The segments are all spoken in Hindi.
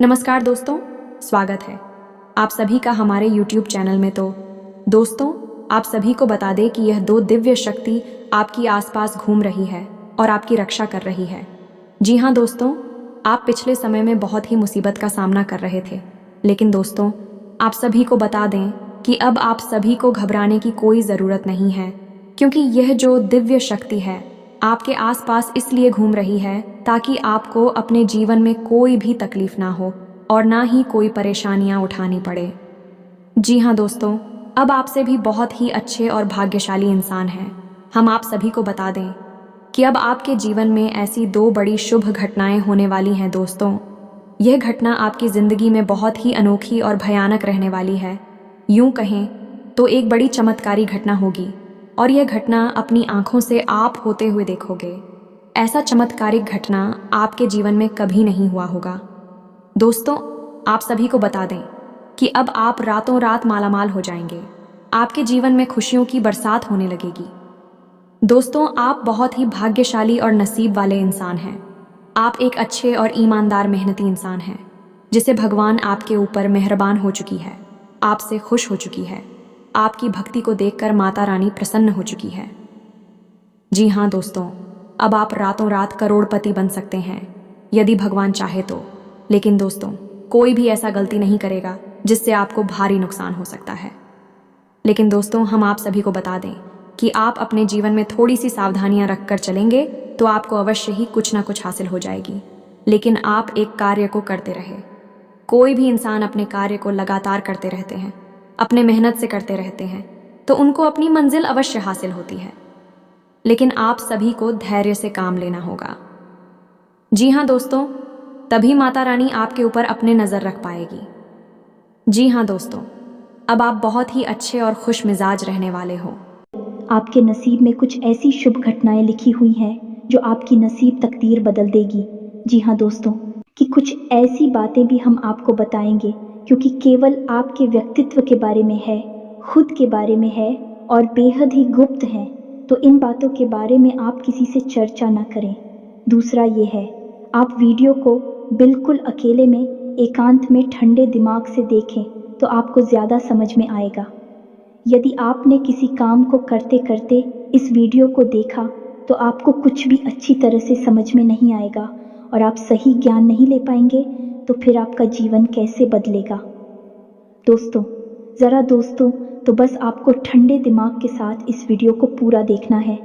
नमस्कार दोस्तों, स्वागत है आप सभी का हमारे YouTube चैनल में। तो दोस्तों, आप सभी को बता दें कि यह दो दिव्य शक्ति आपकी आसपास घूम रही है और आपकी रक्षा कर रही है। जी हाँ दोस्तों, आप पिछले समय में बहुत ही मुसीबत का सामना कर रहे थे, लेकिन दोस्तों आप सभी को बता दें कि अब आप सभी को घबराने की कोई ज़रूरत नहीं है, क्योंकि यह जो दिव्य शक्ति है आपके आसपास इसलिए घूम रही है ताकि आपको अपने जीवन में कोई भी तकलीफ ना हो और ना ही कोई परेशानियां उठानी पड़े। जी हाँ दोस्तों, अब आपसे भी बहुत ही अच्छे और भाग्यशाली इंसान हैं। हम आप सभी को बता दें कि अब आपके जीवन में ऐसी दो बड़ी शुभ घटनाएं होने वाली हैं दोस्तों। यह घटना आपकी ज़िंदगी में बहुत ही अनोखी और भयानक रहने वाली है। यूं कहें तो एक बड़ी चमत्कारी घटना होगी और यह घटना अपनी आंखों से आप होते हुए देखोगे। ऐसा चमत्कारिक घटना आपके जीवन में कभी नहीं हुआ होगा। दोस्तों, आप सभी को बता दें कि अब आप रातों रात मालामाल हो जाएंगे। आपके जीवन में खुशियों की बरसात होने लगेगी। दोस्तों, आप बहुत ही भाग्यशाली और नसीब वाले इंसान हैं। आप एक अच्छे और ईमानदार मेहनती इंसान हैं, जिसे भगवान आपके ऊपर मेहरबान हो चुकी है, आपसे खुश हो चुकी है। आपकी भक्ति को देखकर माता रानी प्रसन्न हो चुकी है। जी हाँ दोस्तों, अब आप रातों रात करोड़पति बन सकते हैं यदि भगवान चाहे तो। लेकिन दोस्तों, कोई भी ऐसा गलती नहीं करेगा जिससे आपको भारी नुकसान हो सकता है। लेकिन दोस्तों, हम आप सभी को बता दें कि आप अपने जीवन में थोड़ी सी सावधानियां रखकर चलेंगे तो आपको अवश्य ही कुछ ना कुछ हासिल हो जाएगी। लेकिन आप एक कार्य को करते रहे। कोई भी इंसान अपने कार्य को लगातार करते रहते हैं, अपने मेहनत से करते रहते हैं, तो उनको अपनी मंजिल अवश्य हासिल होती है। लेकिन आप सभी को धैर्य से काम लेना होगा। जी हाँ दोस्तों, तभी माता रानी आपके ऊपर अपने नज़र रख पाएगी। जी हाँ दोस्तों, अब आप बहुत ही अच्छे और खुश मिजाज रहने वाले हो। आपके नसीब में कुछ ऐसी शुभ घटनाएं लिखी हुई हैं जो आपकी नसीब तकदीर बदल देगी। जी हाँ दोस्तों, कि कुछ ऐसी बातें भी हम आपको बताएंगे क्योंकि केवल आपके व्यक्तित्व के बारे में है, खुद के बारे में है और बेहद ही गुप्त हैं। तो इन बातों के बारे में आप किसी से चर्चा ना करें। दूसरा ये है, आप वीडियो को बिल्कुल अकेले में एकांत में ठंडे दिमाग से देखें तो आपको ज़्यादा समझ में आएगा। यदि आपने किसी काम को करते करते इस वीडियो को देखा तो आपको कुछ भी अच्छी तरह से समझ में नहीं आएगा और आप सही ज्ञान नहीं ले पाएंगे, तो फिर आपका जीवन कैसे बदलेगा। दोस्तों तो बस आपको ठंडे दिमाग के साथ इस वीडियो को पूरा देखना है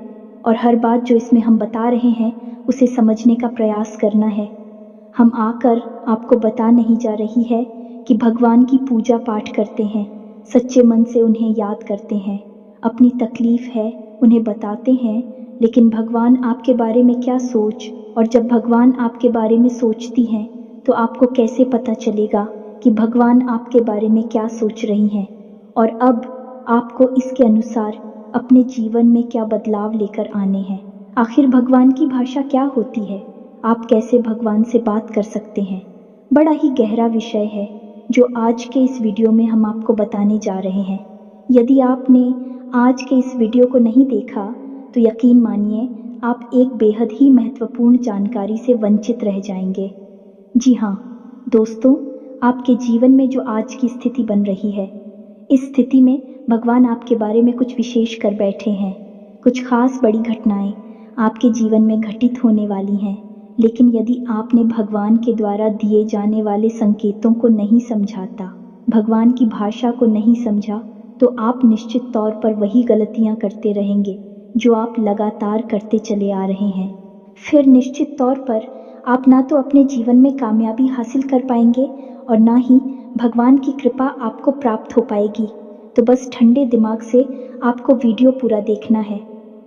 और हर बात जो इसमें हम बता रहे हैं उसे समझने का प्रयास करना है। हम आकर आपको बता नहीं जा रही है कि भगवान की पूजा पाठ करते हैं, सच्चे मन से उन्हें याद करते हैं, अपनी तकलीफ है उन्हें बताते हैं, लेकिन भगवान आपके बारे में क्या सोच, और जब भगवान आपके बारे में सोचती हैं तो आपको कैसे पता चलेगा कि भगवान आपके बारे में क्या सोच रही हैं और अब आपको इसके अनुसार अपने जीवन में क्या बदलाव लेकर आने हैं। आखिर भगवान की भाषा क्या होती है, आप कैसे भगवान से बात कर सकते हैं। बड़ा ही गहरा विषय है जो आज के इस वीडियो में हम आपको बताने जा रहे हैं। यदि आपने आज के इस वीडियो को नहीं देखा तो यकीन मानिए आप एक बेहद ही महत्वपूर्ण जानकारी से वंचित रह जाएंगे। जी हाँ दोस्तों, आपके जीवन में जो आज की स्थिति बन रही है, इस स्थिति में भगवान आपके बारे में कुछ विशेष कर बैठे हैं। कुछ खास बड़ी घटनाएं आपके जीवन में घटित होने वाली हैं, लेकिन यदि आपने भगवान के द्वारा दिए जाने वाले संकेतों को नहीं समझाता, भगवान की भाषा को नहीं समझा, तो आप निश्चित तौर पर वही गलतियां करते रहेंगे जो आप लगातार करते चले आ रहे हैं। फिर निश्चित तौर पर आप ना तो अपने जीवन में कामयाबी हासिल कर पाएंगे और ना ही भगवान की कृपा आपको प्राप्त हो पाएगी। तो बस ठंडे दिमाग से आपको वीडियो पूरा देखना है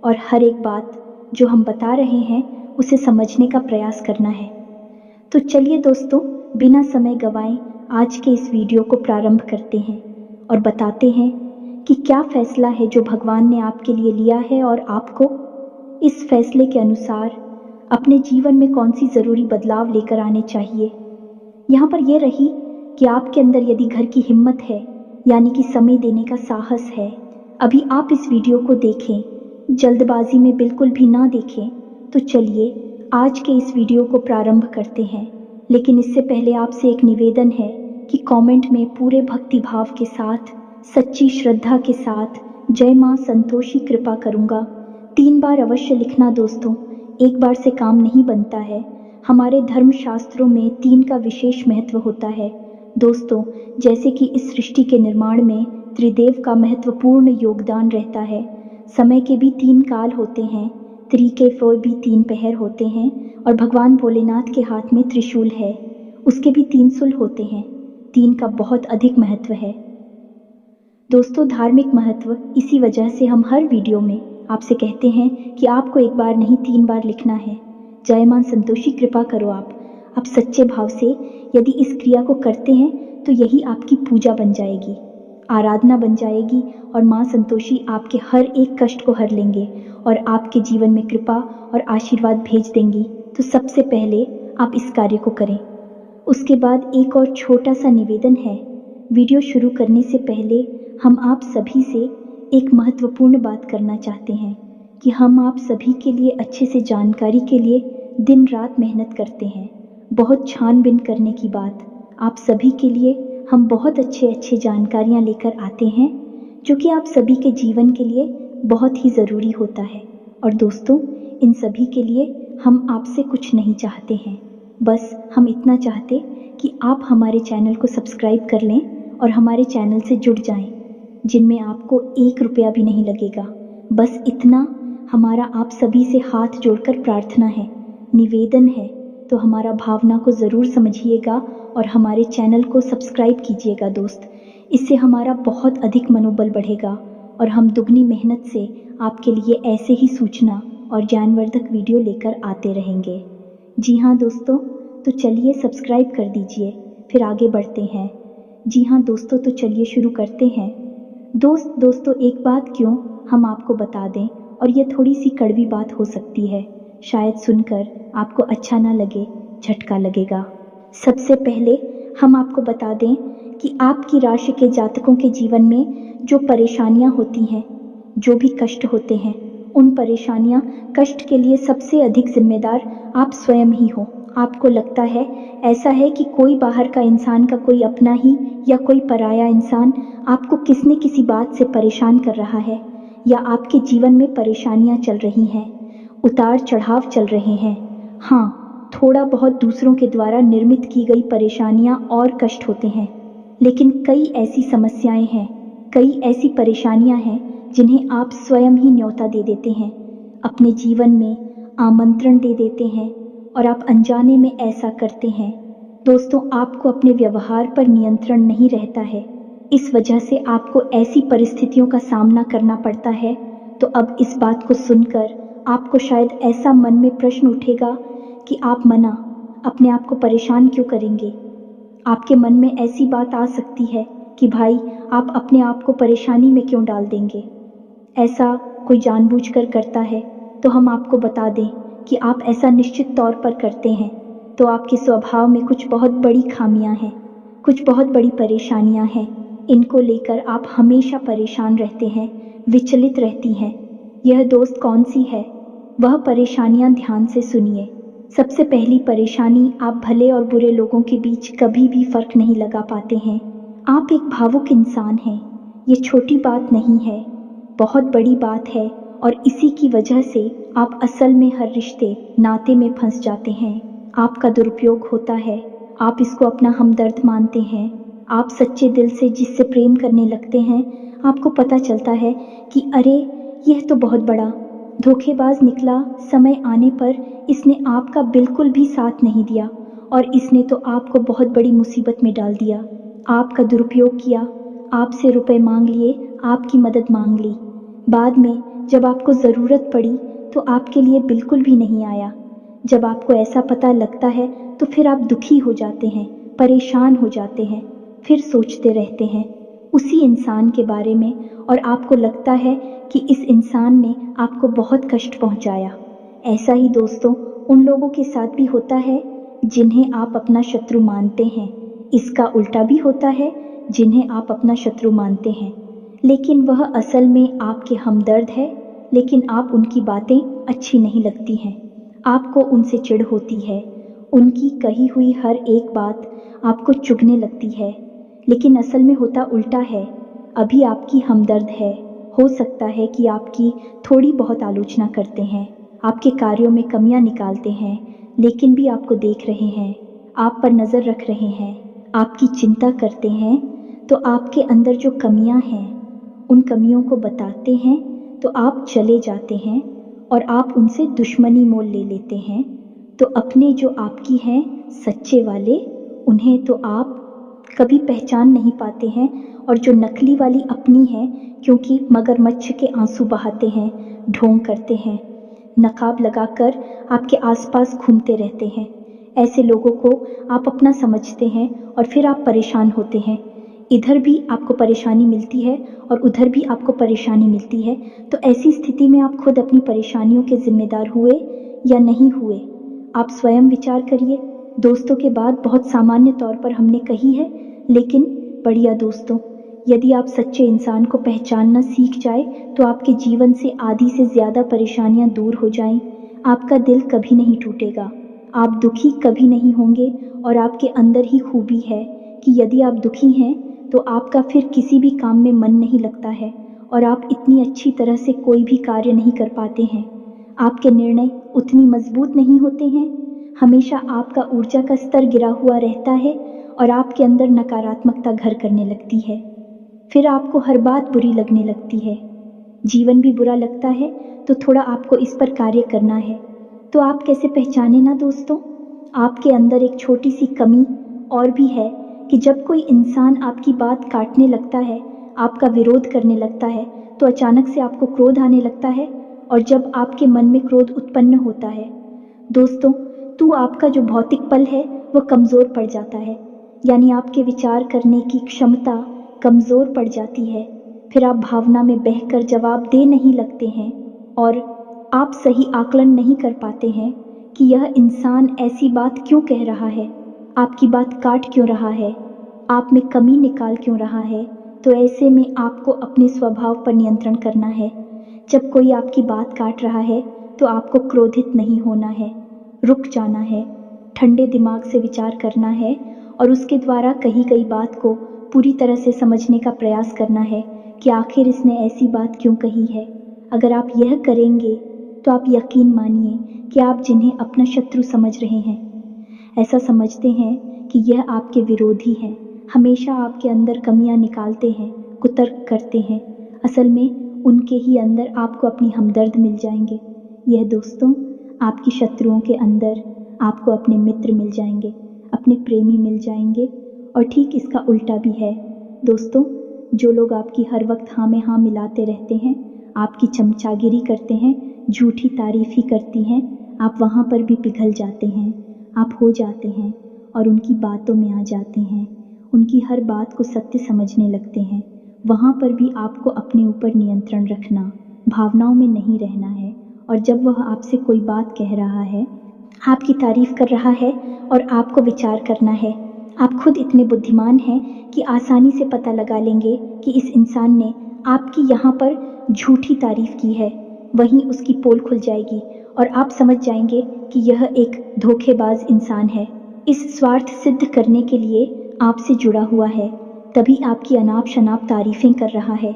और हर एक बात जो हम बता रहे हैं उसे समझने का प्रयास करना है। तो चलिए दोस्तों, बिना समय गवाएं आज के इस वीडियो को प्रारंभ करते हैं और बताते हैं कि क्या फैसला है जो भगवान ने आपके लिए लिया है और आपको इस फैसले के अनुसार अपने जीवन में कौन सी ज़रूरी बदलाव लेकर आने चाहिए। यहाँ पर यह रही कि आपके अंदर यदि घर की हिम्मत है, यानी कि समय देने का साहस है, अभी आप इस वीडियो को देखें, जल्दबाजी में बिल्कुल भी ना देखें। तो चलिए आज के इस वीडियो को प्रारंभ करते हैं लेकिन इससे पहले आपसे एक निवेदन है कि कमेंट में पूरे भक्ति भाव के साथ, सच्ची श्रद्धा के साथ जय मां संतोषी कृपा करूँगा 3 बार अवश्य लिखना दोस्तों। एक बार से काम नहीं बनता है। हमारे धर्मशास्त्रों में 3 का विशेष महत्व होता है दोस्तों। जैसे कि इस सृष्टि के निर्माण में त्रिदेव का महत्वपूर्ण योगदान रहता है। समय के भी 3 काल होते हैं, के भी 3 पहर होते हैं और भगवान भोलेनाथ के हाथ में त्रिशूल है, उसके भी 3 शूल होते हैं। 3 का बहुत अधिक महत्व है दोस्तों। धार्मिक महत्व, इसी वजह से हम हर वीडियो में आपसे कहते हैं कि आपको एक बार नहीं 3 बार लिखना है। जय मां संतोषी कृपा करो। आप सच्चे भाव से यदि इस क्रिया को करते हैं तो यही आपकी पूजा बन जाएगी, आराधना बन जाएगी और मां संतोषी आपके हर एक कष्ट को हर लेंगे और आपके जीवन में कृपा और आशीर्वाद भेज देंगी। तो सबसे पहले आप इस कार्य को करें। उसके बाद एक और छोटा सा निवेदन है। वीडियो शुरू करने से पहले हम आप सभी से एक महत्वपूर्ण बात करना चाहते हैं कि हम आप सभी के लिए अच्छे से जानकारी के लिए दिन रात मेहनत करते हैं। बहुत छानबीन करने की बात, आप सभी के लिए हम बहुत अच्छे जानकारियाँ लेकर आते हैं जो कि आप सभी के जीवन के लिए बहुत ही ज़रूरी होता है। और दोस्तों, इन सभी के लिए हम आपसे कुछ नहीं चाहते हैं, बस हम इतना चाहते कि आप हमारे चैनल को सब्सक्राइब कर लें और हमारे चैनल से जुड़ जाएं, जिनमें आपको 1 रुपया भी नहीं लगेगा। बस इतना हमारा आप सभी से हाथ जोड़कर प्रार्थना है, निवेदन है। तो हमारा भावना को ज़रूर समझिएगा और हमारे चैनल को सब्सक्राइब कीजिएगा दोस्त। इससे हमारा बहुत अधिक मनोबल बढ़ेगा और हम दुगनी मेहनत से आपके लिए ऐसे ही सूचना और ज्ञानवर्धक वीडियो लेकर आते रहेंगे। जी हाँ दोस्तों, तो चलिए सब्सक्राइब कर दीजिए, फिर आगे बढ़ते हैं। जी हाँ दोस्तों, तो चलिए शुरू करते हैं। दोस्तों एक बात क्यों हम आपको बता दें, और ये थोड़ी सी कड़वी बात हो सकती है, शायद सुनकर आपको अच्छा ना लगे, झटका लगेगा। सबसे पहले हम आपको बता दें कि आपकी राशि के जातकों के जीवन में जो परेशानियां होती हैं, जो भी कष्ट होते हैं, उन परेशानियां, कष्ट के लिए सबसे अधिक जिम्मेदार आप स्वयं ही हो। आपको लगता है ऐसा है कि कोई बाहर का इंसान का कोई अपना ही या कोई पराया इंसान आपको किसी न किसी बात से परेशान कर रहा है, या आपके जीवन में परेशानियां चल रही हैं, उतार चढ़ाव चल रहे हैं। हाँ, थोड़ा बहुत दूसरों के द्वारा निर्मित की गई परेशानियां और कष्ट होते हैं, लेकिन कई ऐसी समस्याएं हैं, कई ऐसी परेशानियां हैं जिन्हें आप स्वयं ही न्योता दे देते हैं, अपने जीवन में आमंत्रण दे देते हैं और आप अनजाने में ऐसा करते हैं। दोस्तों, आपको अपने व्यवहार पर नियंत्रण नहीं रहता है, इस वजह से आपको ऐसी परिस्थितियों का सामना करना पड़ता है। तो अब इस बात को सुनकर आपको शायद ऐसा मन में प्रश्न उठेगा कि आप अपने आप को परेशान क्यों करेंगे। आपके मन में ऐसी बात आ सकती है कि भाई आप अपने आप को परेशानी में क्यों डाल देंगे। ऐसा कोई जानबूझकर करता है तो हम आपको बता दें कि आप ऐसा निश्चित तौर पर करते हैं, तो आपके स्वभाव में कुछ बहुत बड़ी खामियां हैं, कुछ बहुत बड़ी परेशानियां हैं। इनको लेकर आप हमेशा परेशान रहते हैं, विचलित रहती हैं। यह दोस्त कौन सी है, वह परेशानियां ध्यान से सुनिए। सबसे पहली परेशानी, आप भले और बुरे लोगों के बीच कभी भी फर्क नहीं लगा पाते हैं। आप एक भावुक इंसान हैं। ये छोटी बात नहीं है, बहुत बड़ी बात है, और इसी की वजह से आप असल में हर रिश्ते नाते में फंस जाते हैं। आपका दुरुपयोग होता है, आप इसको अपना हमदर्द मानते हैं। आप सच्चे दिल से जिससे प्रेम करने लगते हैं, आपको पता चलता है कि अरे यह तो बहुत बड़ा धोखेबाज निकला। समय आने पर इसने आपका बिल्कुल भी साथ नहीं दिया और इसने तो आपको बहुत बड़ी मुसीबत में डाल दिया। आपका दुरुपयोग किया, आपसे रुपए मांग लिए, आपकी मदद मांग ली। बाद में जब आपको ज़रूरत पड़ी तो आपके लिए बिल्कुल भी नहीं आया। जब आपको ऐसा पता लगता है तो फिर आप दुखी हो जाते हैं, परेशान हो जाते हैं, फिर सोचते रहते हैं उसी इंसान के बारे में, और आपको लगता है कि इस इंसान ने आपको बहुत कष्ट पहुंचाया। ऐसा ही दोस्तों उन लोगों के साथ भी होता है जिन्हें आप अपना शत्रु मानते हैं। इसका उल्टा भी होता है, जिन्हें आप अपना शत्रु मानते हैं लेकिन वह असल में आपके हमदर्द है, लेकिन आप उनकी बातें अच्छी नहीं लगती हैं, आपको उनसे चिढ़ होती है, उनकी कही हुई हर एक बात आपको चुभने लगती है, लेकिन असल में होता उल्टा है। अभी आपकी हमदर्द है। हो सकता है कि आपकी थोड़ी बहुत आलोचना करते हैं, आपके कार्यों में कमियां निकालते हैं, लेकिन भी आपको देख रहे हैं, आप पर नज़र रख रहे हैं, आपकी चिंता करते हैं। तो आपके अंदर जो कमियां हैं, उन कमियों को बताते हैं तो आप चले जाते हैं और आप उनसे दुश्मनी मोल ले लेते हैं। तो अपने जो आपकी हैं सच्चे वाले, उन्हें तो आप कभी पहचान नहीं पाते हैं, और जो नकली वाली अपनी है, क्योंकि मगरमच्छ के आंसू बहाते हैं, ढोंग करते हैं, नकाब लगाकर आपके आसपास घूमते रहते हैं, ऐसे लोगों को आप अपना समझते हैं और फिर आप परेशान होते हैं। इधर भी आपको परेशानी मिलती है और उधर भी आपको परेशानी मिलती है। तो ऐसी स्थिति में आप खुद अपनी परेशानियों के जिम्मेदार हुए या नहीं हुए, आप स्वयं विचार करिए। दोस्तों के बाद बहुत सामान्य तौर पर हमने कही है, लेकिन बढ़िया दोस्तों, यदि आप सच्चे इंसान को पहचानना सीख जाए तो आपके जीवन से आधी से ज़्यादा परेशानियां दूर हो जाएं। आपका दिल कभी नहीं टूटेगा, आप दुखी कभी नहीं होंगे, और आपके अंदर ही खूबी है कि यदि आप दुखी हैं तो आपका फिर किसी भी काम में मन नहीं लगता है और आप इतनी अच्छी तरह से कोई भी कार्य नहीं कर पाते हैं। आपके निर्णय उतनी मजबूत नहीं होते हैं, हमेशा आपका ऊर्जा का स्तर गिरा हुआ रहता है और आपके अंदर नकारात्मकता घर करने लगती है। फिर आपको हर बात बुरी लगने लगती है, जीवन भी बुरा लगता है। तो थोड़ा आपको इस पर कार्य करना है। तो आप कैसे पहचाने ना दोस्तों, आपके अंदर एक छोटी सी कमी और भी है कि जब कोई इंसान आपकी बात काटने लगता है, आपका विरोध करने लगता है, तो अचानक से आपको क्रोध आने लगता है, और जब आपके मन में क्रोध उत्पन्न होता है दोस्तों, तो आपका जो भौतिक पल है वो कमज़ोर पड़ जाता है, यानी आपके विचार करने की क्षमता कमज़ोर पड़ जाती है। फिर आप भावना में बहकर जवाब दे नहीं लगते हैं और आप सही आकलन नहीं कर पाते हैं कि यह इंसान ऐसी बात क्यों कह रहा है, आपकी बात काट क्यों रहा है, आप में कमी निकाल क्यों रहा है। तो ऐसे में आपको अपने स्वभाव पर नियंत्रण करना है। जब कोई आपकी बात काट रहा है तो आपको क्रोधित नहीं होना है, रुक जाना है, ठंडे दिमाग से विचार करना है और उसके द्वारा कही गई बात को पूरी तरह से समझने का प्रयास करना है कि आखिर इसने ऐसी बात क्यों कही है। अगर आप यह करेंगे तो आप यकीन मानिए कि आप जिन्हें अपना शत्रु समझ रहे हैं, ऐसा समझते हैं कि यह आपके विरोधी हैं, हमेशा आपके अंदर कमियां निकालते हैं, कुतर्क करते हैं, असल में उनके ही अंदर आपको अपनी हमदर्द मिल जाएंगे। यह दोस्तों, आपकी शत्रुओं के अंदर आपको अपने मित्र मिल जाएंगे, अपने प्रेमी मिल जाएंगे। और ठीक इसका उल्टा भी है दोस्तों, जो लोग आपकी हर वक्त हाँ में हाँ मिलाते रहते हैं, आपकी चमचागिरी करते हैं, झूठी तारीफ ही करती हैं, आप वहाँ पर भी पिघल जाते हैं, आप हो जाते हैं और उनकी बातों में आ जाते हैं, उनकी हर बात को सत्य समझने लगते हैं। वहाँ पर भी आपको अपने ऊपर नियंत्रण रखना, भावनाओं में नहीं रहना है। और जब वह आपसे कोई बात कह रहा है, आपकी तारीफ कर रहा है, और आपको विचार करना है। आप खुद इतने बुद्धिमान हैं कि आसानी से पता लगा लेंगे कि इस इंसान ने आपकी यहाँ पर झूठी तारीफ की है, वहीं उसकी पोल खुल जाएगी और आप समझ जाएंगे कि यह एक धोखेबाज इंसान है, इस स्वार्थ सिद्ध करने के लिए आपसे जुड़ा हुआ है, तभी आपकी अनाप शनाप तारीफें कर रहा है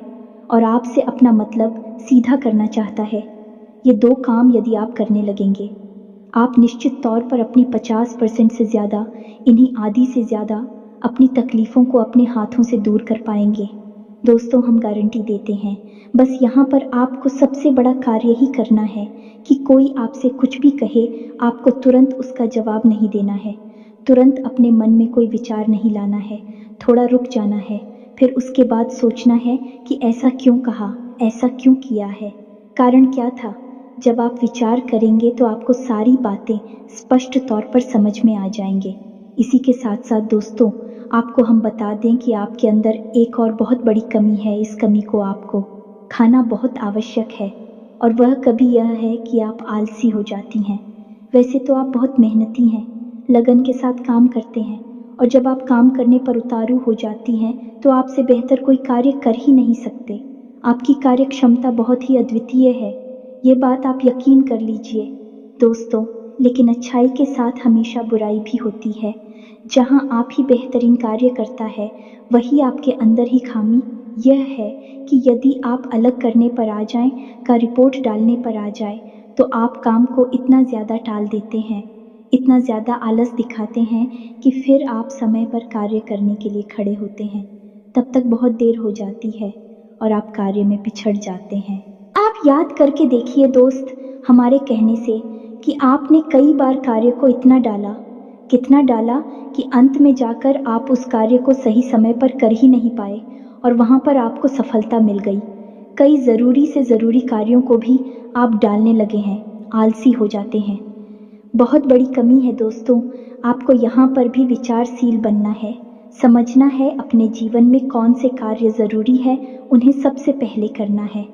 और आपसे अपना मतलब सीधा करना चाहता है। ये दो काम यदि आप करने लगेंगे, आप निश्चित तौर पर अपनी 50% से ज़्यादा, इन्हीं आधी से ज़्यादा अपनी तकलीफ़ों को अपने हाथों से दूर कर पाएंगे। दोस्तों, हम गारंटी देते हैं। बस यहाँ पर आपको सबसे बड़ा कार्य ही करना है कि कोई आपसे कुछ भी कहे, आपको तुरंत उसका जवाब नहीं देना है, तुरंत अपने मन में कोई विचार नहीं लाना है, थोड़ा रुक जाना है, फिर उसके बाद सोचना है कि ऐसा क्यों कहा, ऐसा क्यों किया है, कारण क्या था। जब आप विचार करेंगे तो आपको सारी बातें स्पष्ट तौर पर समझ में आ जाएंगे। इसी के साथ साथ दोस्तों, आपको हम बता दें कि आपके अंदर एक और बहुत बड़ी कमी है। इस कमी को आपको खाना बहुत आवश्यक है, और वह कभी यह है कि आप आलसी हो जाती हैं। वैसे तो आप बहुत मेहनती हैं, लगन के साथ काम करते हैं, और जब आप काम करने पर उतारू हो जाती हैं तो आपसे बेहतर कोई कार्य कर ही नहीं सकते। आपकी कार्य क्षमता बहुत ही अद्वितीय है, ये बात आप यकीन कर लीजिए। दोस्तों, लेकिन अच्छाई के साथ हमेशा बुराई भी होती है। जहाँ आप ही बेहतरीन कार्य करता है, वही आपके अंदर ही खामी यह है कि यदि आप अलग करने पर आ जाएं, का रिपोर्ट डालने पर आ जाए, तो आप काम को इतना ज़्यादा टाल देते हैं, इतना ज़्यादा आलस दिखाते हैं कि फिर आप समय पर कार्य करने के लिए खड़े होते हैं। तब तक बहुत देर हो जाती है और आप कार्य में पिछड़ जाते हैं। आप याद करके देखिए दोस्त, हमारे कहने से कि आपने कई बार कार्य को इतना डाला, कितना डाला कि अंत में जाकर आप उस कार्य को सही समय पर कर ही नहीं पाए और वहाँ पर आपको सफलता मिल गई। कई ज़रूरी से ज़रूरी कार्यों को भी आप डालने लगे हैं, आलसी हो जाते हैं। बहुत बड़ी कमी है दोस्तों। आपको यहाँ पर भी विचारशील बनना है, समझना है अपने जीवन में कौन से कार्य ज़रूरी है, उन्हें सबसे पहले करना है,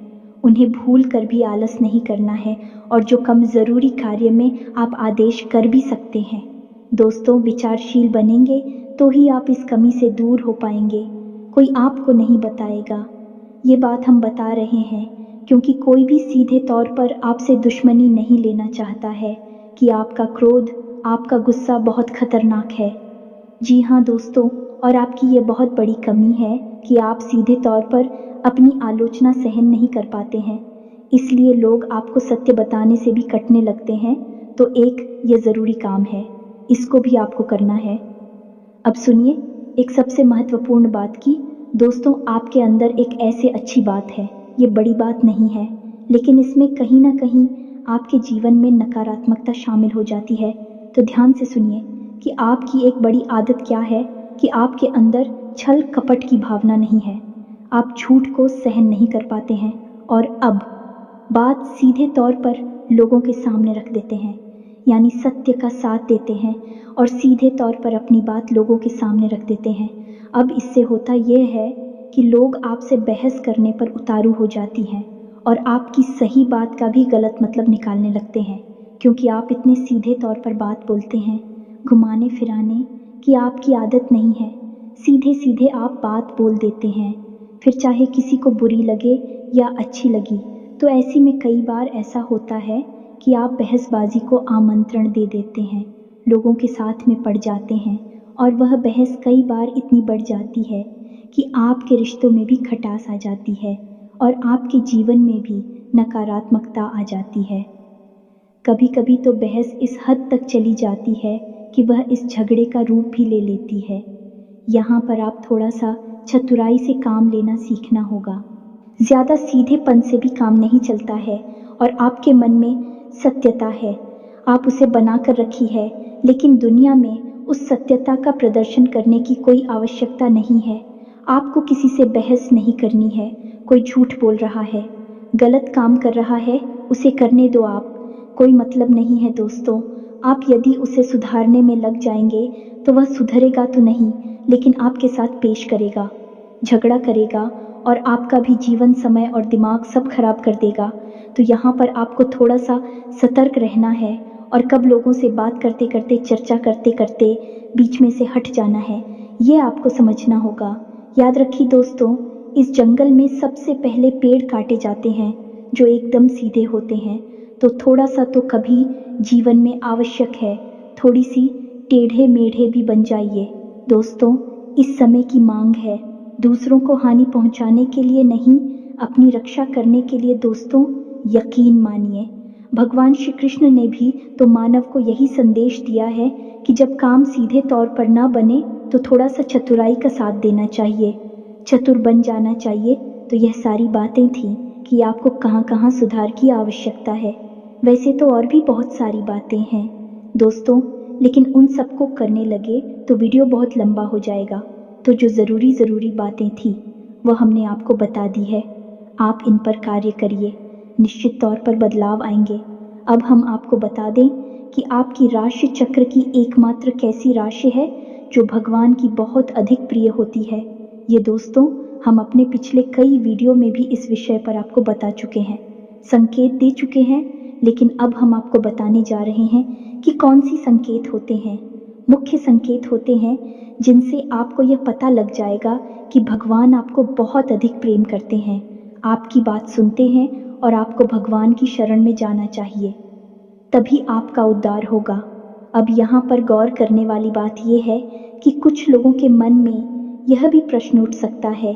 उन्हें भूल कर भी आलस नहीं करना है, और जो कम ज़रूरी कार्य में आप आदेश कर भी सकते हैं। दोस्तों, विचारशील बनेंगे तो ही आप इस कमी से दूर हो पाएंगे। कोई आपको नहीं बताएगा, ये बात हम बता रहे हैं क्योंकि कोई भी सीधे तौर पर आपसे दुश्मनी नहीं लेना चाहता है कि आपका क्रोध, आपका गुस्सा बहुत खतरनाक है। जी हाँ दोस्तों, और आपकी ये बहुत बड़ी कमी है कि आप सीधे तौर पर अपनी आलोचना सहन नहीं कर पाते हैं, इसलिए लोग आपको सत्य बताने से भी कटने लगते हैं। तो एक ये ज़रूरी काम है, इसको भी आपको करना है। अब सुनिए एक सबसे महत्वपूर्ण बात की। दोस्तों, आपके अंदर एक ऐसे अच्छी बात है, ये बड़ी बात नहीं है, लेकिन इसमें कहीं ना कहीं आपके जीवन में नकारात्मकता शामिल हो जाती है। तो ध्यान से सुनिए कि आपकी एक बड़ी आदत क्या है कि आपके अंदर छल कपट की भावना नहीं है। आप झूठ को सहन नहीं कर पाते हैं और अब बात सीधे तौर पर लोगों के सामने रख देते हैं, यानी सत्य का साथ देते हैं और सीधे तौर पर अपनी बात लोगों के सामने रख देते हैं। अब इससे होता यह है कि लोग आपसे बहस करने पर उतारू हो जाती हैं और आपकी सही बात का भी गलत मतलब निकालने लगते हैं, क्योंकि आप इतने सीधे तौर पर बात बोलते हैं, घुमाने फिराने की आपकी आदत नहीं है। सीधे सीधे आप बात बोल देते हैं, फिर चाहे किसी को बुरी लगे या अच्छी लगी। तो ऐसी में कई बार ऐसा होता है कि आप बहसबाजी को आमंत्रण दे देते हैं, लोगों के साथ में पड़ जाते हैं और वह बहस कई बार इतनी बढ़ जाती है कि आपके रिश्तों में भी खटास आ जाती है और आपके जीवन में भी नकारात्मकता आ जाती है। कभी कभी तो बहस इस हद तक चली जाती है कि वह इस झगड़े का रूप भी ले लेती है। यहाँ पर आप थोड़ा सा चतुराई से काम लेना सीखना होगा। ज़्यादा सीधेपन से भी काम नहीं चलता है और आपके मन में सत्यता है, आप उसे बना कर रखी है, लेकिन दुनिया में उस सत्यता का प्रदर्शन करने की कोई आवश्यकता नहीं है। आपको किसी से बहस नहीं करनी है। कोई झूठ बोल रहा है, गलत काम कर रहा है, उसे करने दो आप, कोई मतलब नहीं है दोस्तों। आप यदि उसे सुधारने में लग जाएंगे तो वह सुधरेगा तो नहीं, लेकिन आपके साथ पेश करेगा, झगड़ा करेगा और आपका भी जीवन, समय और दिमाग सब खराब कर देगा। तो यहाँ पर आपको थोड़ा सा सतर्क रहना है और कब लोगों से बात करते करते, चर्चा करते करते बीच में से हट जाना है, ये आपको समझना होगा। याद रखिए दोस्तों, इस जंगल में सबसे पहले पेड़ काटे जाते हैं जो एकदम सीधे होते हैं। तो थोड़ा सा तो कभी जीवन में आवश्यक है, थोड़ी सी टेढ़े मेढ़े भी बन जाइए दोस्तों। इस समय की मांग है, दूसरों को हानि पहुंचाने के लिए नहीं, अपनी रक्षा करने के लिए। दोस्तों, यकीन मानिए, भगवान श्री कृष्ण ने भी तो मानव को यही संदेश दिया है कि जब काम सीधे तौर पर ना बने तो थोड़ा सा चतुराई का साथ देना चाहिए, चतुर बन जाना चाहिए। तो यह सारी बातें थी कि आपको कहाँ कहाँ सुधार की आवश्यकता है। वैसे तो और भी बहुत सारी बातें हैं दोस्तों, लेकिन उन सबको करने लगे तो वीडियो बहुत लंबा हो जाएगा। तो जो ज़रूरी बातें थी वह हमने आपको बता दी है, आप इन पर कार्य करिए, निश्चित तौर पर बदलाव आएंगे। अब हम आपको बता दें कि आपकी राशि चक्र की एकमात्र कैसी राशि है जो भगवान की बहुत अधिक प्रिय होती है। ये दोस्तों, हम अपने पिछले कई वीडियो में भी इस विषय पर आपको बता चुके हैं, संकेत दे चुके हैं, लेकिन अब हम आपको बताने जा रहे हैं कि कौन सी संकेत होते हैं। मुख्य संकेत होते हैं जिनसे आपको यह पता लग जाएगा कि भगवान आपको बहुत अधिक प्रेम करते हैं, आपकी बात सुनते हैं और आपको भगवान की शरण में जाना चाहिए। तभी आपका उद्धार होगा। अब यहाँ पर गौर करने वाली बात यह है कि कुछ लोगों के मन में यह भी प्रश्न उठ सकता है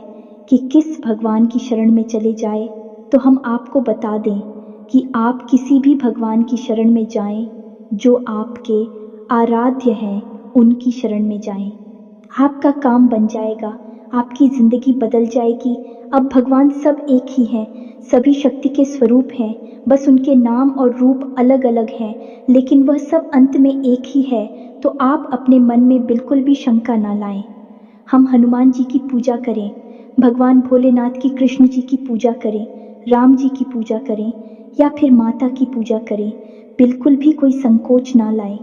कि किस भगवान की शरण में चले जाए। तो हम आपको बता दें कि आप किसी भी भगवान की शरण में जाएं, जो आपके आराध्य हैं उनकी शरण में जाएं। आपका काम बन जाएगा, आपकी जिंदगी बदल जाएगी। अब भगवान सब एक ही हैं, सभी शक्ति के स्वरूप हैं, बस उनके नाम और रूप अलग अलग हैं, लेकिन वह सब अंत में एक ही है। तो आप अपने मन में बिल्कुल भी शंका ना लाएं। हम हनुमान जी की पूजा करें, भगवान भोलेनाथ की, कृष्ण जी की पूजा करें, राम जी की पूजा करें या फिर माता की पूजा करें, बिल्कुल भी कोई संकोच ना लाएं।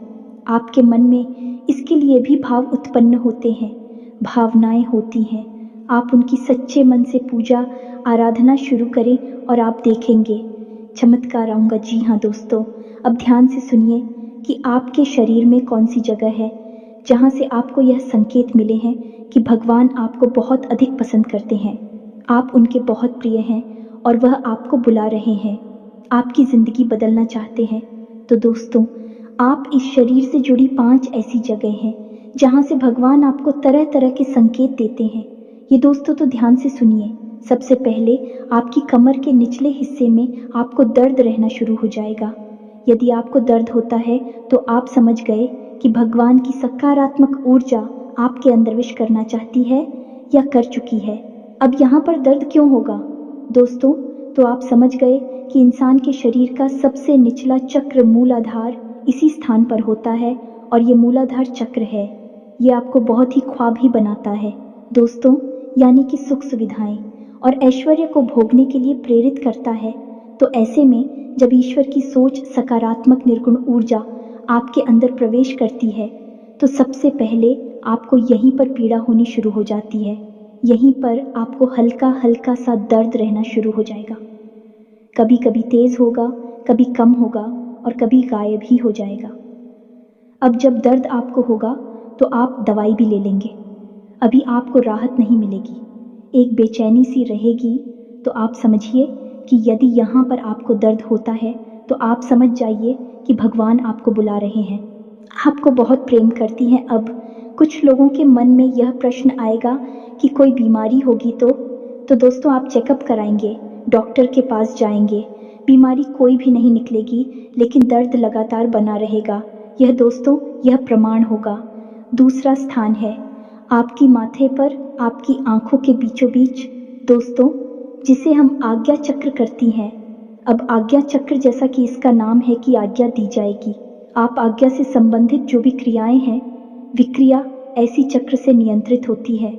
आपके मन में इसके लिए भी भाव उत्पन्न होते हैं, भावनाएं होती हैं। आप उनकी सच्चे मन से पूजा आराधना शुरू करें और आप देखेंगे चमत्कार आऊंगा। जी हाँ दोस्तों, अब ध्यान से सुनिए कि आपके शरीर में कौन सी जगह है जहाँ से आपको यह संकेत मिले हैं कि भगवान आपको बहुत अधिक पसंद करते हैं, आप उनके बहुत प्रिय हैं और वह आपको बुला रहे हैं, आपकी ज़िंदगी बदलना चाहते हैं। तो दोस्तों, आप इस शरीर से जुड़ी 5 ऐसी जगह हैं जहाँ से भगवान आपको तरह तरह के संकेत देते हैं। ये दोस्तों तो ध्यान से सुनिए। सबसे पहले आपकी कमर के निचले हिस्से में आपको दर्द रहना शुरू हो जाएगा। यदि आपको दर्द होता है तो आप समझ गए कि भगवान की सकारात्मक ऊर्जा आपके अंदर विश करना चाहती है या कर चुकी है। अब यहाँ पर दर्द क्यों होगा दोस्तों? तो आप समझ गए कि इंसान के शरीर का सबसे निचला चक्र मूलाधार इसी स्थान पर होता है और ये मूलाधार चक्र है, ये आपको बहुत ही ख्वाबी बनाता है दोस्तों, यानी कि सुख सुविधाएं और ऐश्वर्य को भोगने के लिए प्रेरित करता है। तो ऐसे में जब ईश्वर की सोच, सकारात्मक निर्गुण ऊर्जा आपके अंदर प्रवेश करती है तो सबसे पहले आपको यहीं पर पीड़ा होनी शुरू हो जाती है। यहीं पर आपको हल्का हल्का सा दर्द रहना शुरू हो जाएगा। कभी कभी तेज होगा, कभी कम होगा और कभी गायब ही हो जाएगा। अब जब दर्द आपको होगा तो आप दवाई भी ले लेंगे, अभी आपको राहत नहीं मिलेगी, एक बेचैनी सी रहेगी। तो आप समझिए कि यदि यहाँ पर आपको दर्द होता है तो आप समझ जाइए कि भगवान आपको बुला रहे हैं, आपको बहुत प्रेम करती हैं। अब कुछ लोगों के मन में यह प्रश्न आएगा कि कोई बीमारी होगी तो दोस्तों आप चेकअप कराएंगे, डॉक्टर के पास जाएंगे, बीमारी कोई भी नहीं निकलेगी, लेकिन दर्द लगातार बना रहेगा। यह दोस्तों यह प्रमाण होगा। दूसरा स्थान है आपकी माथे पर, आपकी आंखों के बीचों बीच दोस्तों, जिसे हम आज्ञा चक्र करती हैं। अब आज्ञा चक्र, जैसा कि इसका नाम है कि आज्ञा दी जाएगी, आप आज्ञा से संबंधित जो भी क्रियाएं हैं, विक्रिया ऐसी चक्र से नियंत्रित होती है।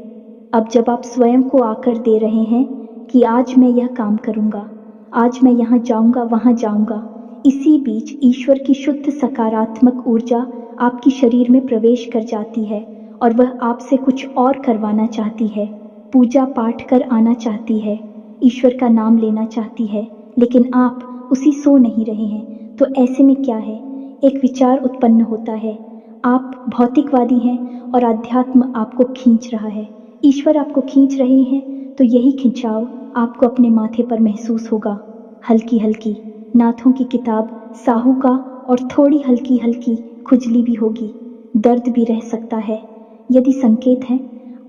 अब जब आप स्वयं को आकर दे रहे हैं कि आज मैं यह काम करूंगा, आज मैं यहाँ जाऊंगा, वहाँ जाऊंगा, इसी बीच ईश्वर की शुद्ध सकारात्मक ऊर्जा आपकी शरीर में प्रवेश कर जाती है और वह आपसे कुछ और करवाना चाहती है, पूजा पाठ कर आना चाहती है, ईश्वर का नाम लेना चाहती है, लेकिन आप उसी सो नहीं रहे हैं। तो ऐसे में क्या है, एक विचार उत्पन्न होता है, आप भौतिकवादी हैं और अध्यात्म आपको खींच रहा है, ईश्वर आपको खींच रहे हैं। तो यही खिंचाव आपको अपने माथे पर महसूस होगा, हल्की हल्की नाथों की किताब साहू का, और थोड़ी हल्की हल्की खुजली भी होगी, दर्द भी रह सकता है। यदि संकेत है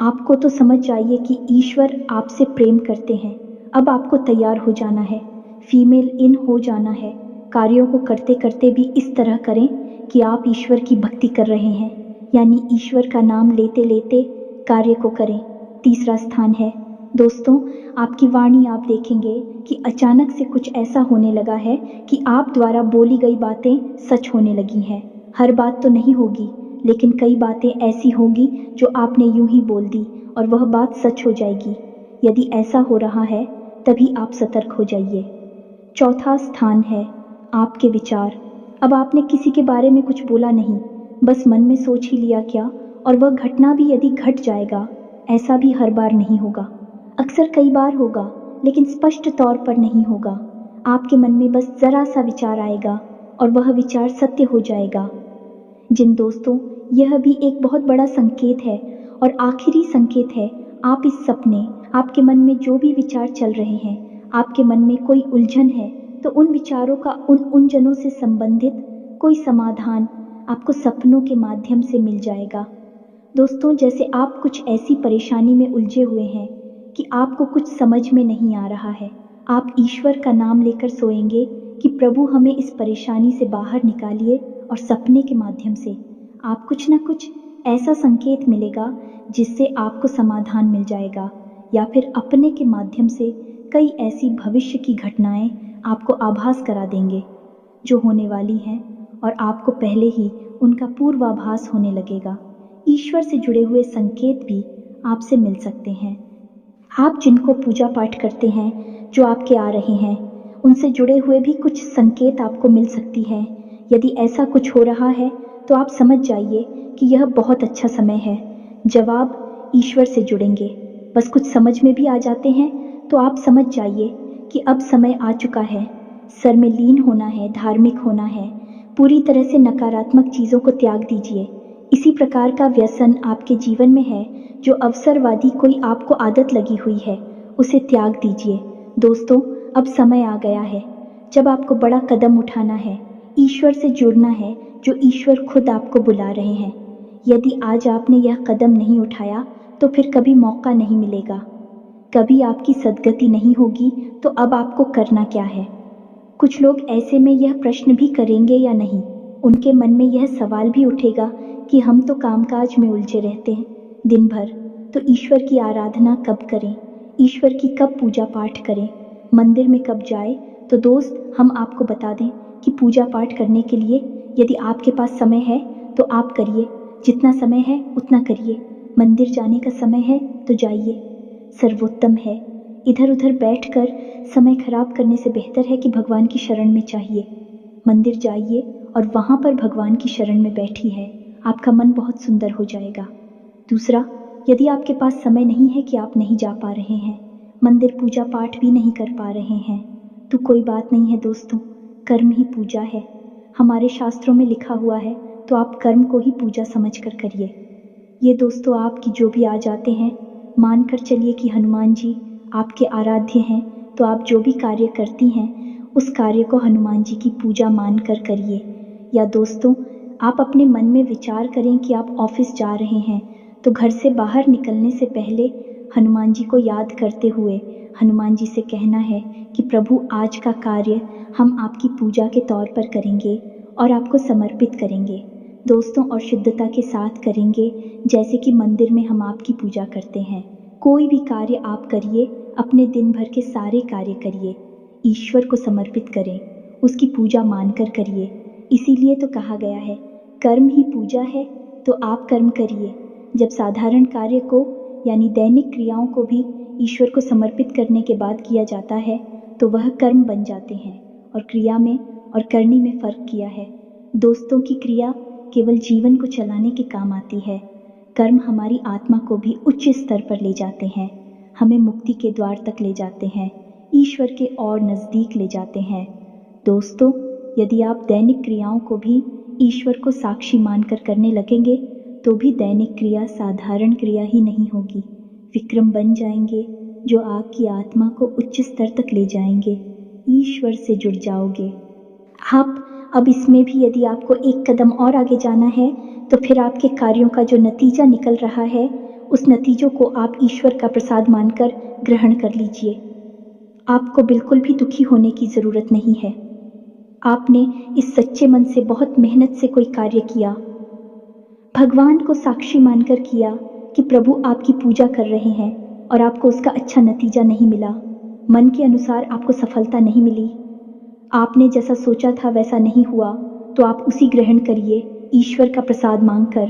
आपको तो समझ जाइए कि ईश्वर आपसे प्रेम करते हैं। अब आपको तैयार हो जाना है, फीमेल इन हो जाना है। कार्यों को करते करते भी इस तरह करें कि आप ईश्वर की भक्ति कर रहे हैं, यानी ईश्वर का नाम लेते लेते कार्य को करें। तीसरा स्थान है दोस्तों आपकी वाणी। आप देखेंगे कि अचानक से कुछ ऐसा होने लगा है कि आप द्वारा बोली गई बातें सच होने लगी हैं। हर बात तो नहीं होगी, लेकिन कई बातें ऐसी होंगी जो आपने यूं ही बोल दी और वह बात सच हो जाएगी। यदि ऐसा हो रहा है तभी आप सतर्क हो जाइए। चौथा स्थान है आपके विचार। अब आपने किसी के बारे में कुछ बोला नहीं, बस मन में सोच ही लिया क्या, और वह घटना भी यदि घट जाएगा, ऐसा भी हर बार नहीं होगा, अक्सर कई बार होगा, लेकिन स्पष्ट तौर पर नहीं होगा। आपके मन में बस जरा सा विचार आएगा और वह विचार सत्य हो जाएगा। जिन दोस्तों, यह भी एक बहुत बड़ा संकेत है और आखिरी संकेत है। आप इस सपने, आपके मन में जो भी विचार चल रहे हैं, आपके मन में कोई उलझन है, तो उन विचारों का उन जनों से संबंधित कोई समाधान आपको सपनों के माध्यम से मिल जाएगा। दोस्तों, जैसे आप कुछ ऐसी परेशानी में उलझे हुए हैं कि आपको कुछ समझ में नहीं आ रहा है, आप ईश्वर का नाम लेकर सोएंगे कि प्रभु हमें इस परेशानी से बाहर निकालिए, और सपने के माध्यम से आप कुछ न कुछ ऐसा संकेत मिलेगा जिससे आपको समाधान मिल जाएगा, या फिर अपने के माध्यम से कई ऐसी भविष्य की घटनाएं आपको आभास करा देंगे जो होने वाली हैं, और आपको पहले ही उनका पूर्वाभास होने लगेगा। ईश्वर से जुड़े हुए संकेत भी आपसे मिल सकते हैं। आप जिनको पूजा पाठ करते हैं, जो आपके आ रहे हैं, उनसे जुड़े हुए भी कुछ संकेत आपको मिल सकती है। यदि ऐसा कुछ हो रहा है तो आप समझ जाइए कि यह बहुत अच्छा समय है। जवाब ईश्वर से जुड़ेंगे। बस कुछ समझ में भी आ जाते हैं तो आप समझ जाइए कि अब समय आ चुका है। सर में लीन होना है, धार्मिक होना है, पूरी तरह से नकारात्मक चीज़ों को त्याग दीजिए। इसी प्रकार का व्यसन आपके जीवन में है, जो अवसरवादी कोई आपको आदत लगी हुई है, उसे त्याग दीजिए। दोस्तों, अब समय आ गया है जब आपको बड़ा कदम उठाना है, ईश्वर से जुड़ना है, जो ईश्वर खुद आपको बुला रहे हैं। यदि आज आपने यह कदम नहीं उठाया तो फिर कभी मौका नहीं मिलेगा, कभी आपकी सद्गति नहीं होगी। तो अब आपको करना क्या है? कुछ लोग ऐसे में यह प्रश्न भी करेंगे या नहीं, उनके मन में यह सवाल भी उठेगा कि हम तो कामकाज में उलझे रहते हैं दिन भर, तो ईश्वर की आराधना कब करें, ईश्वर की कब पूजा पाठ करें, मंदिर में कब जाए। तो दोस्त, हम आपको बता दें कि पूजा पाठ करने के लिए यदि आपके पास समय है तो आप करिए, जितना समय है उतना करिए। मंदिर जाने का समय है तो जाइए, सर्वोत्तम है। इधर उधर बैठकर समय खराब करने से बेहतर है कि भगवान की शरण में चाहिए। मंदिर जाइए और वहाँ पर भगवान की शरण में बैठी है, आपका मन बहुत सुंदर हो जाएगा। दूसरा, यदि आपके पास समय नहीं है कि आप नहीं जा पा रहे हैं, मंदिर पूजा पाठ भी नहीं कर पा रहे हैं, तो कोई बात नहीं है दोस्तों, कर्म ही पूजा है। हमारे शास्त्रों में लिखा हुआ है, तो आप कर्म को ही पूजा समझकर करिए। ये दोस्तों आपकी जो भी आ जाते हैं, मानकर चलिए कि हनुमान जी आपके आराध्य हैं, तो आप जो भी कार्य करती हैं उस कार्य को हनुमान जी की पूजा मानकर करिए। या दोस्तों, आप अपने मन में विचार करें कि आप ऑफिस जा रहे हैं, तो घर से बाहर निकलने से पहले हनुमान जी को याद करते हुए हनुमान जी से कहना है कि प्रभु, आज का कार्य हम आपकी पूजा के तौर पर करेंगे और आपको समर्पित करेंगे दोस्तों, और शुद्धता के साथ करेंगे, जैसे कि मंदिर में हम आपकी पूजा करते हैं। कोई भी कार्य आप करिए, अपने दिन भर के सारे कार्य करिए, ईश्वर को समर्पित करें, उसकी पूजा मानकर करिए। इसीलिए तो कहा गया है, कर्म ही पूजा है, तो आप कर्म करिए। जब साधारण कार्य को यानी दैनिक क्रियाओं को भी ईश्वर को समर्पित करने के बाद किया जाता है, तो वह कर्म बन जाते हैं। और क्रिया में और करनी में फर्क किया है दोस्तों की क्रिया केवल जीवन को चलाने के काम आती है, कर्म हमारी आत्मा को भी उच्च स्तर पर ले जाते हैं, हमें मुक्ति के द्वार तक ले जाते हैं, ईश्वर के और नज़दीक ले जाते हैं। दोस्तों, यदि आप दैनिक क्रियाओं को भी ईश्वर को साक्षी मानकर करने लगेंगे, तो भी दैनिक क्रिया साधारण क्रिया ही नहीं होगी, विक्रम बन जाएंगे, जो आपकी आत्मा को उच्च स्तर तक ले जाएंगे, ईश्वर से जुड़ जाओगे आप। अब इसमें भी यदि आपको एक कदम और आगे जाना है, तो फिर आपके कार्यों का जो नतीजा निकल रहा है, उस नतीजों को आप ईश्वर का प्रसाद मानकर ग्रहण कर लीजिए। आपको बिल्कुल भी दुखी होने की ज़रूरत नहीं है। आपने इस सच्चे मन से बहुत मेहनत से कोई कार्य किया, भगवान को साक्षी मानकर किया कि प्रभु आपकी पूजा कर रहे हैं, और आपको उसका अच्छा नतीजा नहीं मिला, मन के अनुसार आपको सफलता नहीं मिली, आपने जैसा सोचा था वैसा नहीं हुआ, तो आप उसी ग्रहण करिए ईश्वर का प्रसाद मांगकर।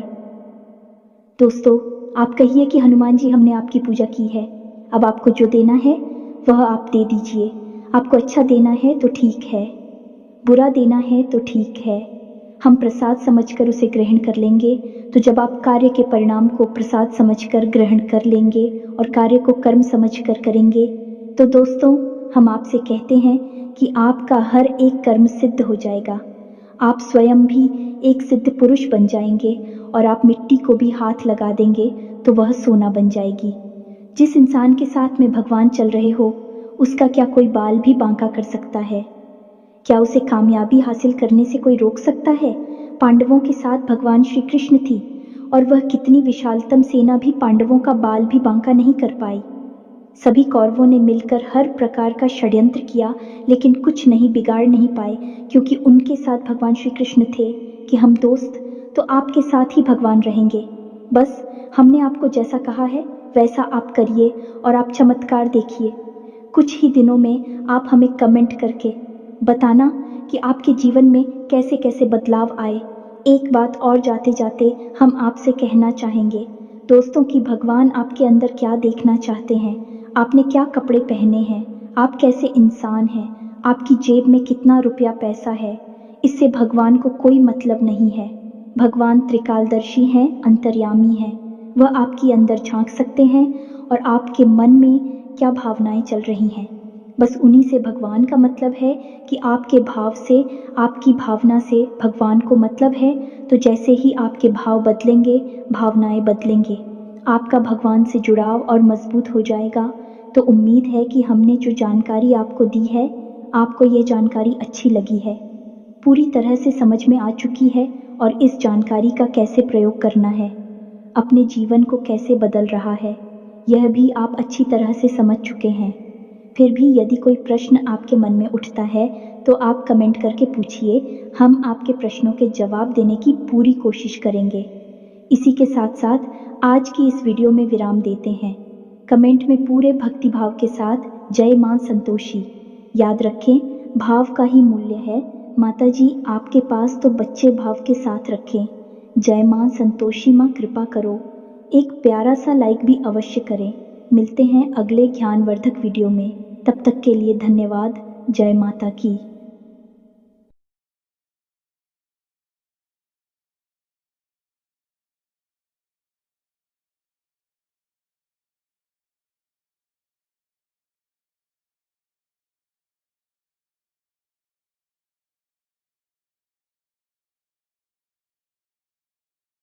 दोस्तों, आप कहिए कि हनुमान जी, हमने आपकी पूजा की है, अब आपको जो देना है वह आप दे दीजिए। आपको अच्छा देना है तो ठीक है, बुरा देना है तो ठीक है, हम प्रसाद समझकर उसे ग्रहण कर लेंगे। तो जब आप कार्य के परिणाम को प्रसाद समझकर ग्रहण कर लेंगे और कार्य को कर्म समझकर करेंगे, तो दोस्तों, हम आपसे कहते हैं कि आपका हर एक कर्म सिद्ध हो जाएगा। आप स्वयं भी एक सिद्ध पुरुष बन जाएंगे, और आप मिट्टी को भी हाथ लगा देंगे तो वह सोना बन जाएगी। जिस इंसान के साथ में भगवान चल रहे हो, उसका क्या कोई बाल भी बांका कर सकता है? क्या उसे कामयाबी हासिल करने से कोई रोक सकता है? पांडवों के साथ भगवान श्री कृष्ण थी और वह कितनी विशालतम सेना भी पांडवों का बाल भी बांका नहीं कर पाई। सभी कौरवों ने मिलकर हर प्रकार का षड्यंत्र किया, लेकिन कुछ नहीं बिगाड़ नहीं पाए, क्योंकि उनके साथ भगवान श्री कृष्ण थे कि हम दोस्त तो आपके साथ ही भगवान रहेंगे। बस हमने आपको जैसा कहा है वैसा आप करिए और आप चमत्कार देखिए। कुछ ही दिनों में आप हमें कमेंट करके बताना कि आपके जीवन में कैसे कैसे बदलाव आए। एक बात और जाते जाते हम आपसे कहना चाहेंगे दोस्तों कि भगवान आपके अंदर क्या देखना चाहते हैं, आपने क्या कपड़े पहने हैं, आप कैसे इंसान हैं, आपकी जेब में कितना रुपया पैसा है, इससे भगवान को कोई मतलब नहीं है। भगवान त्रिकालदर्शी हैं, अंतर्यामी हैं। वह आपके अंदर झांक सकते हैं और आपके मन में क्या भावनाएं चल रही हैं, बस उन्हीं से भगवान का मतलब है कि आपके भाव से, आपकी भावना से भगवान को मतलब है। तो जैसे ही आपके भाव बदलेंगे, भावनाएं बदलेंगे, आपका भगवान से जुड़ाव और मजबूत हो जाएगा। तो उम्मीद है कि हमने जो जानकारी आपको दी है, आपको ये जानकारी अच्छी लगी है, पूरी तरह से समझ में आ चुकी है और इस जानकारी का कैसे प्रयोग करना है, अपने जीवन को कैसे बदल रहा है, यह भी आप अच्छी तरह से समझ चुके हैं। फिर भी यदि कोई प्रश्न आपके मन में उठता है तो आप कमेंट करके पूछिए, हम आपके प्रश्नों के जवाब देने की पूरी कोशिश करेंगे। इसी के साथ साथ आज की इस वीडियो में विराम देते हैं। कमेंट में पूरे भक्तिभाव के साथ जय मां संतोषी याद रखें, भाव का ही मूल्य है। माता जी आपके पास तो बच्चे भाव के साथ रखें। जय मां संतोषी मां कृपा करो। एक प्यारा सा लाइक भी अवश्य करें। मिलते हैं अगले ज्ञानवर्धक वीडियो में, तब तक के लिए धन्यवाद। जय माता की।